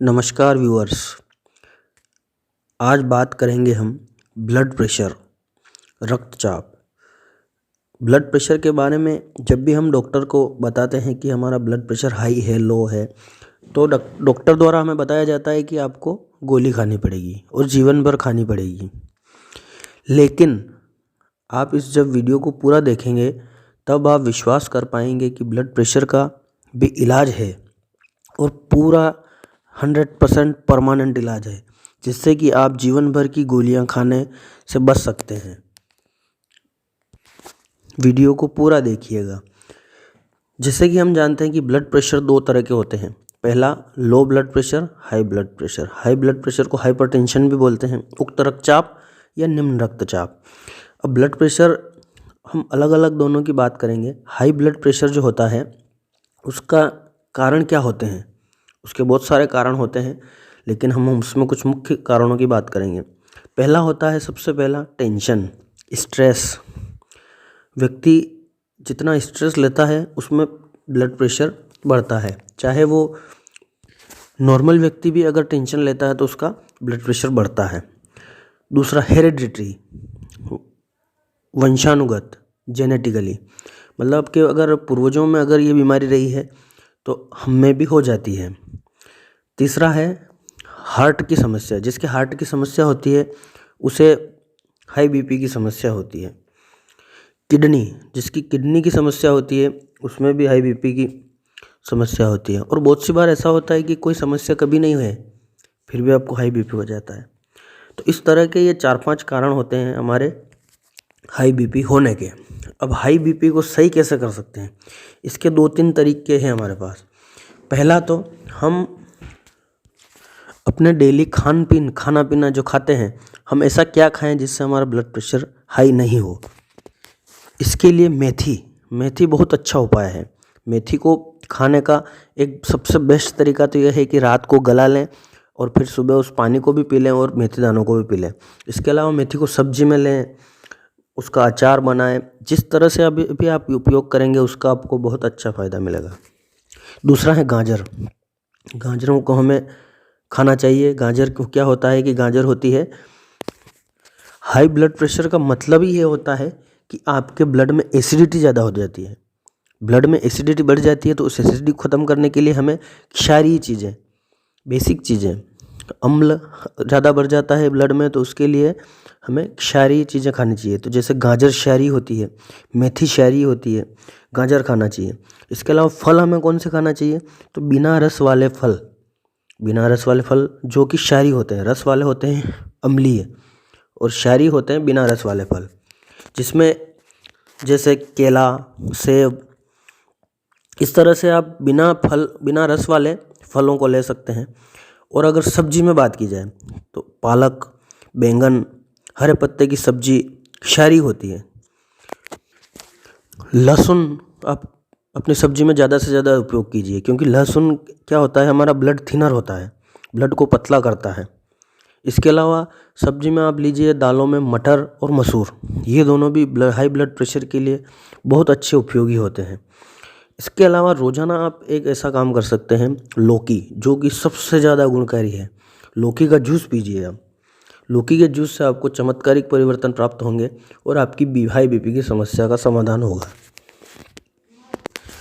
नमस्कार व्यूअर्स। आज बात करेंगे हम ब्लड प्रेशर, रक्तचाप। ब्लड प्रेशर के बारे में जब भी हम डॉक्टर को बताते हैं कि हमारा ब्लड प्रेशर हाई है, लो है, तो डॉक्टर द्वारा हमें बताया जाता है कि आपको गोली खानी पड़ेगी और जीवन भर खानी पड़ेगी। लेकिन आप इस जब वीडियो को पूरा देखेंगे तब आप विश्वास कर पाएंगे कि ब्लड प्रेशर का भी इलाज है और पूरा 100% परमानेंट इलाज है, जिससे कि आप जीवन भर की गोलियां खाने से बच सकते हैं। वीडियो को पूरा देखिएगा। जैसे कि हम जानते हैं कि ब्लड प्रेशर दो तरह के होते हैं। पहला low blood pressure, high blood pressure. High blood pressure को हाइपरटेंशन भी बोलते हैं, उच्च रक्तचाप या निम्न रक्तचाप। अब ब्लड प्रेशर हम अलग अलग दोनों की बात करेंगे। हाई ब्लड प्रेशर जो होता है उसका कारण क्या होते हैं? उसके बहुत सारे कारण होते हैं, लेकिन हम उसमें कुछ मुख्य कारणों की बात करेंगे। पहला होता है, सबसे पहला टेंशन, स्ट्रेस। व्यक्ति जितना स्ट्रेस लेता है उसमें ब्लड प्रेशर बढ़ता है। चाहे वो नॉर्मल व्यक्ति भी अगर टेंशन लेता है तो उसका ब्लड प्रेशर बढ़ता है। दूसरा हेरिडिटरी, वंशानुगत, जेनेटिकली, मतलब कि अगर पूर्वजों में अगर ये बीमारी रही है तो हम में भी हो जाती है। तीसरा है हार्ट की समस्या। जिसके हार्ट की समस्या होती है उसे हाई बीपी की समस्या होती है। किडनी, जिसकी किडनी की समस्या होती है उसमें भी हाई बीपी की समस्या होती है। और बहुत सी बार ऐसा होता है कि कोई समस्या कभी नहीं है फिर भी आपको हाई बीपी हो जाता है। तो इस तरह के ये 4-5 कारण होते हैं हमारे हाई बीपी होने के। अब हाई बीपी को सही कैसे कर सकते हैं? इसके 2-3 तरीके हैं हमारे पास। पहला तो हम अपने डेली खाना पीना जो खाते हैं, हम ऐसा क्या खाएं जिससे हमारा ब्लड प्रेशर हाई नहीं हो। इसके लिए मेथी बहुत अच्छा उपाय है। मेथी को खाने का एक सबसे बेस्ट तरीका तो यह है कि रात को गला लें और फिर सुबह उस पानी को भी पी लें और मेथी दानों को भी पी लें। इसके अलावा मेथी को सब्जी में लें, उसका अचार बनाएं। जिस तरह से अभी आप उपयोग करेंगे उसका आपको बहुत अच्छा फ़ायदा मिलेगा। दूसरा है गाजर। गाजरों को हमें खाना चाहिए। गाजर को क्या होता है कि गाजर होती है, हाई ब्लड प्रेशर का मतलब ही ये होता है कि आपके ब्लड में एसिडिटी ज़्यादा हो जाती है। ब्लड में एसिडिटी बढ़ जाती है तो उस एसिडिटी को ख़त्म करने के लिए हमें क्षारीय चीज़ें, बेसिक चीज़ें, अम्ल ज़्यादा बढ़ जाता है ब्लड में तो उसके लिए हमें क्षारीय चीज़ें खानी चाहिए। तो जैसे गाजर क्षारीय होती है, मेथी क्षारीय होती है, गाजर खाना चाहिए। इसके अलावा फल हमें कौन से खाना चाहिए? तो बिना रस वाले फल जो कि क्षारीय होते हैं। रस वाले होते हैं अम्लीय और क्षारीय होते हैं बिना रस वाले फल, जिसमें जैसे केला, सेब। इस तरह से आप बिना रस वाले फलों को ले सकते हैं। और अगर सब्जी में बात की जाए तो पालक, बैंगन, हरे पत्ते की सब्जी क्षारीय होती है। लहसुन आप अपनी सब्जी में ज़्यादा से ज़्यादा उपयोग कीजिए, क्योंकि लहसुन क्या होता है, हमारा ब्लड थिनर होता है, ब्लड को पतला करता है। इसके अलावा सब्जी में आप लीजिए दालों में मटर और मसूर, ये दोनों भी हाई ब्लड प्रेशर के लिए बहुत अच्छे उपयोगी होते हैं। इसके अलावा रोज़ाना आप एक ऐसा काम कर सकते हैं, लौकी, जो कि सबसे ज़्यादा गुणकारी है। लौकी का जूस पीजिए आप। लौकी के जूस से आपको चमत्कारिक परिवर्तन प्राप्त होंगे और आपकी हाई बीपी की समस्या का समाधान होगा।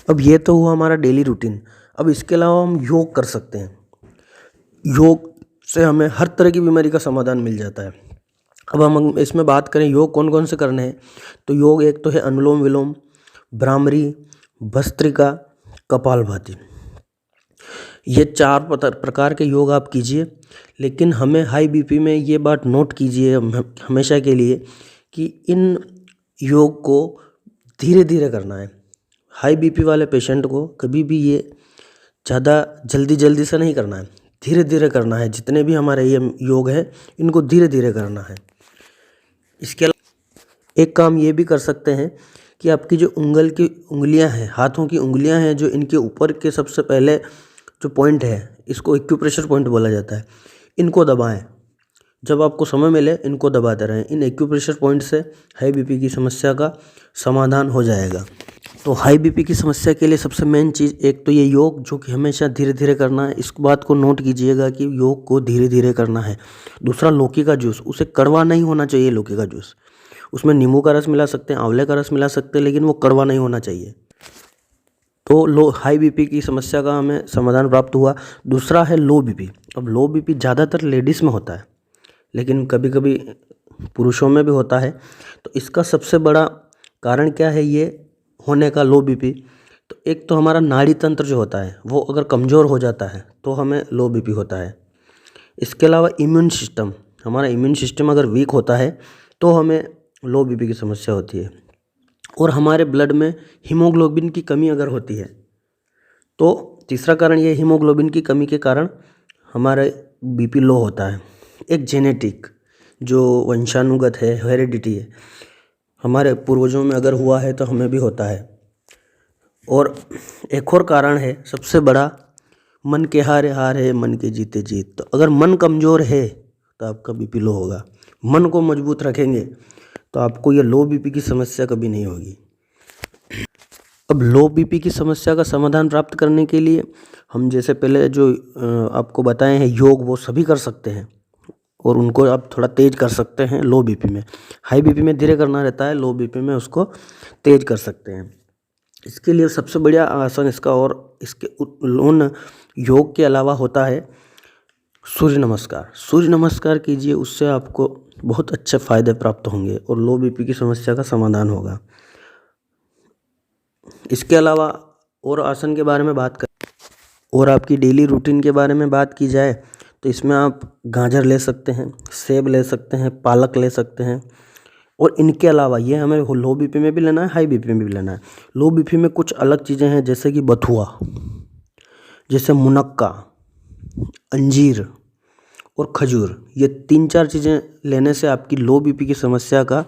अब ये तो हुआ हमारा डेली रूटीन। अब इसके अलावा हम योग कर सकते हैं। योग से हमें हर तरह की बीमारी का समाधान मिल जाता है। अब हम इसमें बात करें योग कौन कौन से करने हैं, तो योग एक तो है अनुलोम विलोम, भ्रामरी, भस्त्रिका, कपालभाति। ये 4 प्रकार के योग आप कीजिए। लेकिन हमें हाई बीपी में ये बात नोट कीजिए हमेशा के लिए कि इन योग को धीरे धीरे करना है। हाई बीपी वाले पेशेंट को कभी भी ये ज़्यादा जल्दी से नहीं करना है, धीरे धीरे करना है। जितने भी हमारे ये योग है इनको धीरे धीरे करना है। इसके अलावा एक काम ये भी कर सकते हैं कि आपकी जो उंगलियां हैं, हाथों की उंगलियां हैं, जो इनके ऊपर के सबसे पहले जो पॉइंट है, इसको एक्यूप्रेशर पॉइंट बोला जाता है, इनको दबाएं। जब आपको समय मिले इनको दबाते रहें। इन एक्यूप्रेशर पॉइंट से हाई बीपी की समस्या का समाधान हो जाएगा। तो हाई बीपी की समस्या के लिए सबसे मेन चीज़ एक तो ये योग, जो कि हमेशा धीरे धीरे करना है। इस बात को नोट कीजिएगा कि योग को धीरे धीरे करना है। दूसरा, लौकी का जूस, उसे कड़वा नहीं होना चाहिए। लौकी का जूस, उसमें नींबू का रस मिला सकते हैं, आंवले का रस मिला सकते हैं, लेकिन वो कड़वा नहीं होना चाहिए। तो हाई बीपी की समस्या का हमें समाधान प्राप्त हुआ। दूसरा है लो बीपी। अब लो बीपी ज़्यादातर लेडीज़ में होता है, लेकिन कभी कभी पुरुषों में भी होता है। तो इसका सबसे बड़ा कारण क्या है ये होने का, लो बीपी? तो एक तो हमारा नाड़ी तंत्र जो होता है वो अगर कमज़ोर हो जाता है तो हमें लो बीपी होता है। इसके अलावा इम्यून सिस्टम, हमारा इम्यून सिस्टम अगर वीक होता है तो हमें लो बीपी की समस्या होती है। और हमारे ब्लड में हीमोग्लोबिन की कमी अगर होती है तो तीसरा कारण ये, हीमोग्लोबिन की कमी के कारण हमारा बीपी लो होता है। एक जेनेटिक, जो वंशानुगत है, हेरिडिटी है, हमारे पूर्वजों में अगर हुआ है तो हमें भी होता है। और एक और कारण है सबसे बड़ा, मन के हारे हार है, मन के जीते जीत। तो अगर मन कमज़ोर है तो आपका बीपी लो होगा। मन को मजबूत रखेंगे तो आपको ये लो बीपी की समस्या कभी नहीं होगी। अब लो बीपी की समस्या का समाधान प्राप्त करने के लिए हम जैसे पहले जो आपको बताए हैं योग, वो सभी कर सकते हैं और उनको आप थोड़ा तेज़ कर सकते हैं लो बीपी में। हाई बीपी में धीरे करना रहता है, लो बीपी में उसको तेज़ कर सकते हैं। इसके लिए सबसे बढ़िया आसन इसका, और इसके उन योग के अलावा होता है सूर्य नमस्कार। सूर्य नमस्कार कीजिए, उससे आपको बहुत अच्छे फ़ायदे प्राप्त होंगे और लो बीपी की समस्या का समाधान होगा। इसके अलावा और आसन के बारे में बात करें और आपकी डेली रूटीन के बारे में बात की जाए तो इसमें आप गाजर ले सकते हैं, सेब ले सकते हैं, पालक ले सकते हैं। और इनके अलावा ये हमें लो बीपी में भी लेना है, हाई बीपी में भी लेना है। लो बीपी में कुछ अलग चीज़ें हैं जैसे कि बथुआ, जैसे मुनक्का, अंजीर और खजूर। ये 3-4 चीज़ें लेने से आपकी लो बीपी की समस्या का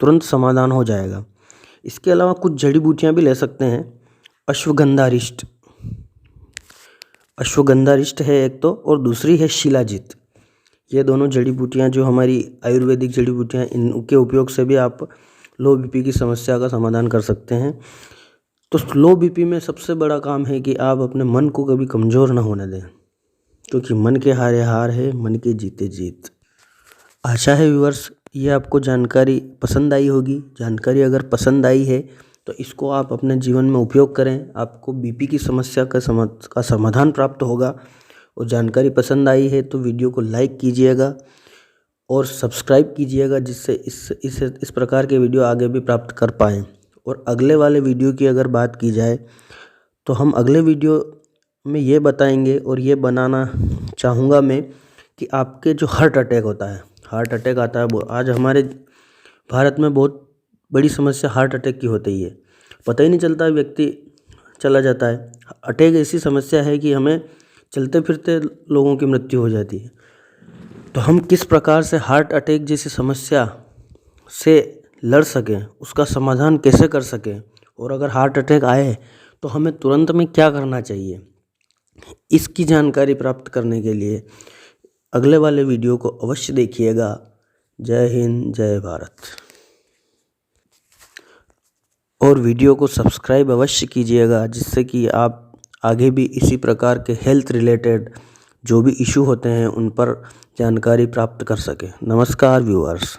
तुरंत समाधान हो जाएगा। इसके अलावा कुछ जड़ी बूटियाँ भी ले सकते हैं। अश्वगंधारिष्ट, अश्वगंधारिष्ट है एक तो, और दूसरी है शिलाजीत। ये दोनों जड़ी बूटियाँ जो हमारी आयुर्वेदिक जड़ी बूटियाँ, इनके उपयोग से भी आप लो बीपी की समस्या का समाधान कर सकते हैं। तो लो बीपी में सबसे बड़ा काम है कि आप अपने मन को कभी कमज़ोर ना होने दें, क्योंकि मन के हारे हार है, मन के जीते जीत। आशा है व्यूअर्स ये आपको जानकारी पसंद आई होगी। जानकारी अगर पसंद आई है तो इसको आप अपने जीवन में उपयोग करें, आपको बीपी की समस्या का समाधान प्राप्त होगा। और जानकारी पसंद आई है तो वीडियो को लाइक कीजिएगा और सब्सक्राइब कीजिएगा, जिससे इस प्रकार के वीडियो आगे भी प्राप्त कर पाएँ। और अगले वाले वीडियो की अगर बात की जाए तो हम अगले वीडियो में ये बताएंगे और ये बनाना चाहूँगा मैं कि आपके जो हार्ट अटैक होता है, हार्ट अटैक आता है, वो आज हमारे भारत में बहुत बड़ी समस्या हार्ट अटैक की होती है। पता ही नहीं चलता, व्यक्ति चला जाता है। अटैक ऐसी समस्या है कि हमें चलते फिरते लोगों की मृत्यु हो जाती है। तो हम किस प्रकार से हार्ट अटैक जैसी समस्या से लड़ सकें, उसका समाधान कैसे कर सकें, और अगर हार्ट अटैक आए तो हमें तुरंत में क्या करना चाहिए, इसकी जानकारी प्राप्त करने के लिए अगले वाले वीडियो को अवश्य देखिएगा। जय हिंद, जय भारत। और वीडियो को सब्सक्राइब अवश्य कीजिएगा, जिससे कि आप आगे भी इसी प्रकार के हेल्थ रिलेटेड जो भी इशू होते हैं उन पर जानकारी प्राप्त कर सकें। नमस्कार व्यूअर्स।